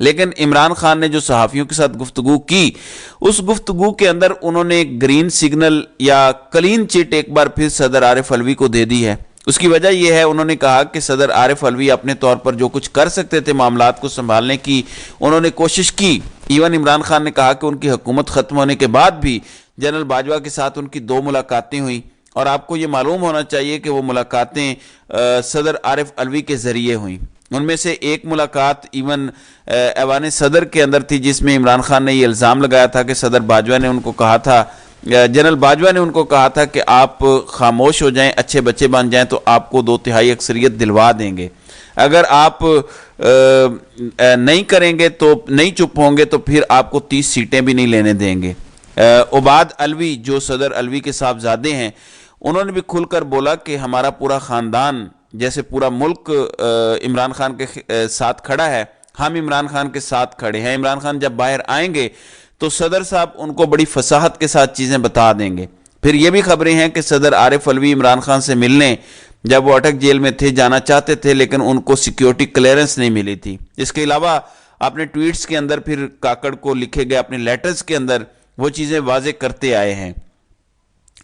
لیکن عمران خان نے جو صحافیوں کے ساتھ گفتگو کی، اس گفتگو کے اندر انہوں نے گرین سگنل یا کلین چٹ ایک بار پھر صدر عارف علوی کو دے دی ہے۔ اس کی وجہ یہ ہے، انہوں نے کہا کہ صدر عارف علوی اپنے طور پر جو کچھ کر سکتے تھے معاملات کو سنبھالنے کی، انہوں نے کوشش کی۔ ایون عمران خان نے کہا کہ ان کی حکومت ختم ہونے کے بعد بھی جنرل باجوہ کے ساتھ ان کی 2 ملاقاتیں ہوئیں، اور آپ کو یہ معلوم ہونا چاہیے کہ وہ ملاقاتیں صدر عارف علوی کے ذریعے ہوئیں۔ ان میں سے ایک ملاقات ایون ایوان صدر کے اندر تھی، جس میں عمران خان نے یہ الزام لگایا تھا کہ صدر باجوہ نے ان کو کہا تھا، جنرل باجوہ نے ان کو کہا تھا کہ آپ خاموش ہو جائیں، اچھے بچے بن جائیں تو آپ کو 2/3 اکثریت دلوا دیں گے، اگر آپ نہیں کریں گے تو نہیں چپ ہوں گے تو پھر آپ کو 30 سیٹیں بھی نہیں لینے دیں گے۔ عباد علوی جو صدر علوی کے صاحبزادے ہیں، انہوں نے بھی کھل کر بولا کہ ہمارا پورا خاندان جیسے پورا ملک عمران خان کے ساتھ کھڑا ہے، ہم عمران خان کے ساتھ کھڑے ہیں۔ عمران خان جب باہر آئیں گے تو صدر صاحب ان کو بڑی فصاحت کے ساتھ چیزیں بتا دیں گے۔ پھر یہ بھی خبریں ہیں کہ صدر عارف علوی عمران خان سے ملنے جب وہ اٹک جیل میں تھے جانا چاہتے تھے، لیکن ان کو سیکیورٹی کلیئرنس نہیں ملی تھی۔ اس کے علاوہ اپنے ٹویٹس کے اندر پھر کاکڑ کو لکھے گئے اپنے لیٹرز کے اندر وہ چیزیں واضح کرتے آئے ہیں۔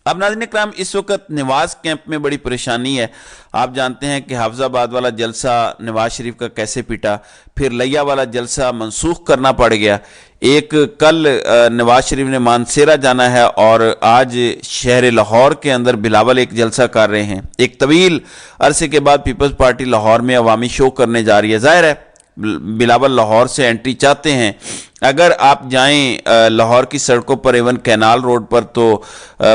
اب ناظرین اکرام، اس وقت نواز کیمپ میں بڑی پریشانی ہے۔ آپ جانتے ہیں کہ حافظ آباد والا جلسہ نواز شریف کا کیسے پیٹا، پھر لیا والا جلسہ منسوخ کرنا پڑ گیا۔ ایک کل نواز شریف نے مانسیرا جانا ہے اور آج شہر لاہور کے اندر بلاول ایک جلسہ کر رہے ہیں۔ ایک طویل عرصے کے بعد پیپلز پارٹی لاہور میں عوامی شو کرنے جا رہی ہے۔ ظاہر ہے بلاول لاہور سے انٹری چاہتے ہیں۔ اگر آپ جائیں لاہور کی سڑکوں پر، ایون کینال روڈ پر، تو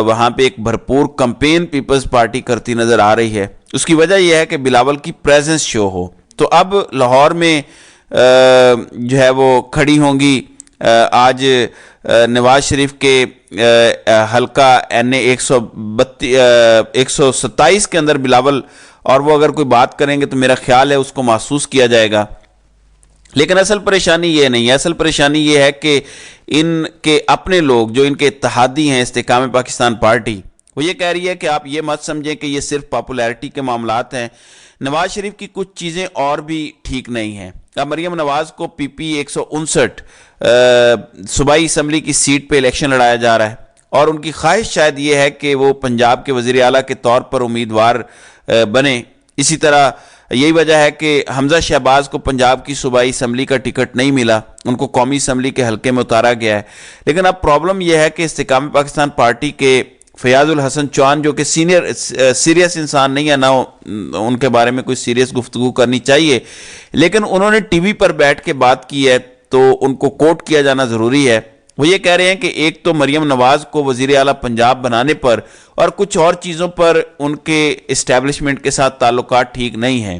وہاں پہ ایک بھرپور کمپین پیپلز پارٹی کرتی نظر آ رہی ہے۔ اس کی وجہ یہ ہے کہ بلاول کی پریزنس شو ہو۔ تو اب لاہور میں جو ہے وہ کھڑی ہوں گی آج نواز شریف کے حلقہ NA 127 کے اندر بلاول، اور وہ اگر کوئی بات کریں گے تو میرا خیال ہے اس کو محسوس کیا جائے گا۔ لیکن اصل پریشانی یہ نہیں ہے، اصل پریشانی یہ ہے کہ ان کے اپنے لوگ جو ان کے اتحادی ہیں استحکام پاکستان پارٹی، وہ یہ کہہ رہی ہے کہ آپ یہ مت سمجھیں کہ یہ صرف پاپولیرٹی کے معاملات ہیں، نواز شریف کی کچھ چیزیں اور بھی ٹھیک نہیں ہیں۔ اب مریم نواز کو PP 159 صوبائی اسمبلی کی سیٹ پہ الیکشن لڑایا جا رہا ہے، اور ان کی خواہش شاید یہ ہے کہ وہ پنجاب کے وزیر اعلیٰ کے طور پر امیدوار بنے۔ اسی طرح یہی وجہ ہے کہ حمزہ شہباز کو پنجاب کی صوبائی اسمبلی کا ٹکٹ نہیں ملا، ان کو قومی اسمبلی کے حلقے میں اتارا گیا ہے۔ لیکن اب پرابلم یہ ہے کہ استحکام پاکستان پارٹی کے فیاض الحسن چوہان، جو کہ سیریس انسان نہیں ہے، نہ ان کے بارے میں کوئی سیریس گفتگو کرنی چاہیے، لیکن انہوں نے ٹی وی پر بیٹھ کے بات کی ہے تو ان کو کوٹ کیا جانا ضروری ہے۔ وہ یہ کہہ رہے ہیں کہ ایک تو مریم نواز کو وزیر اعلیٰ پنجاب بنانے پر اور کچھ اور چیزوں پر ان کے اسٹیبلشمنٹ کے ساتھ تعلقات ٹھیک نہیں ہیں۔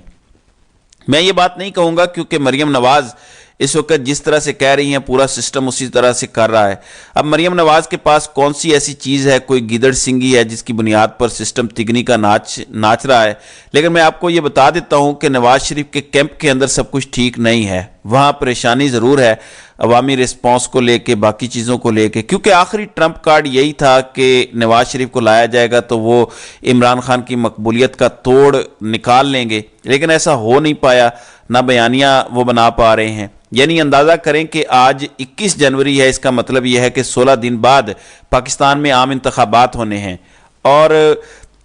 میں یہ بات نہیں کہوں گا کیونکہ مریم نواز اس وقت جس طرح سے کہہ رہی ہیں پورا سسٹم اسی طرح سے کر رہا ہے۔ اب مریم نواز کے پاس کون سی ایسی چیز ہے، کوئی گیدڑ سنگھی ہے جس کی بنیاد پر سسٹم تگنی کا ناچ رہا ہے؟ لیکن میں آپ کو یہ بتا دیتا ہوں کہ نواز شریف کے کیمپ کے اندر سب کچھ ٹھیک نہیں ہے، وہاں پریشانی ضرور ہے عوامی رسپانس کو لے کے، باقی چیزوں کو لے کے، کیونکہ آخری ٹرمپ کارڈ یہی تھا کہ نواز شریف کو لایا جائے گا تو وہ عمران خان کی مقبولیت کا توڑ نکال لیں گے، لیکن ایسا ہو نہیں پایا، نہ بیانیہ وہ بنا پا رہے ہیں۔ یعنی اندازہ کریں کہ آج 21 جنوری ہے، اس کا مطلب یہ ہے کہ 16 دن بعد پاکستان میں عام انتخابات ہونے ہیں، اور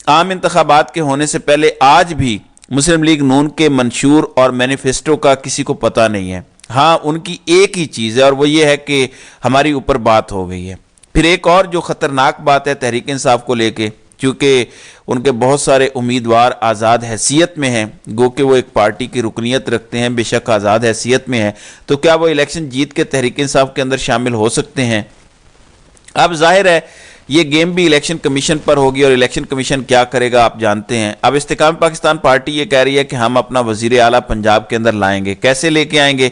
عام انتخابات کے ہونے سے پہلے آج بھی مسلم لیگ نون کے منشور اور مینیفیسٹو کا کسی کو پتہ نہیں ہے۔ ہاں، ان کی ایک ہی چیز ہے اور وہ یہ ہے کہ ہماری اوپر بات ہو گئی ہے۔ پھر ایک اور جو خطرناک بات ہے تحریک انصاف کو لے کے، کیونکہ ان کے بہت سارے امیدوار آزاد حیثیت میں ہیں، گو کہ وہ ایک پارٹی کی رکنیت رکھتے ہیں، بے شک آزاد حیثیت میں ہیں، تو کیا وہ الیکشن جیت کے تحریک انصاف کے اندر شامل ہو سکتے ہیں؟ اب ظاہر ہے یہ گیم بھی الیکشن کمیشن پر ہوگی، اور الیکشن کمیشن کیا کرے گا آپ جانتے ہیں۔ اب استحکام پاکستان پارٹی یہ کہہ رہی ہے کہ ہم اپنا وزیر اعلیٰ پنجاب کے اندر لائیں گے۔ کیسے لے کے آئیں گے؟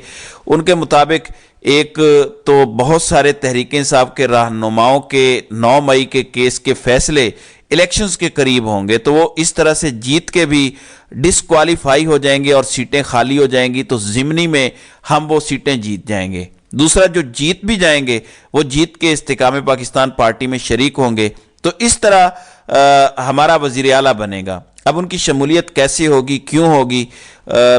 ان کے مطابق ایک تو بہت سارے تحریک انصاف کے رہنماؤں کے 9 مئی کے کیس کے فیصلے الیکشنز کے قریب ہوں گے، تو وہ اس طرح سے جیت کے بھی ڈسکوالیفائی ہو جائیں گے اور سیٹیں خالی ہو جائیں گی، تو ضمنی میں ہم وہ سیٹیں جیت جائیں گے۔ دوسرا، جو جیت بھی جائیں گے وہ جیت کے استحکام پاکستان پارٹی میں شریک ہوں گے، تو اس طرح ہمارا وزیر اعلیٰ بنے گا۔ اب ان کی شمولیت کیسے ہوگی، کیوں ہوگی،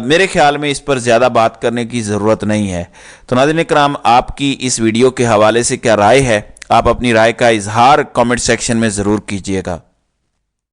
میرے خیال میں اس پر زیادہ بات کرنے کی ضرورت نہیں ہے۔ تو ناظرین کرام، آپ کی اس ویڈیو کے حوالے سے کیا رائے ہے؟ آپ اپنی رائے کا اظہار کامنٹ سیکشن میں ضرور کیجیے گا۔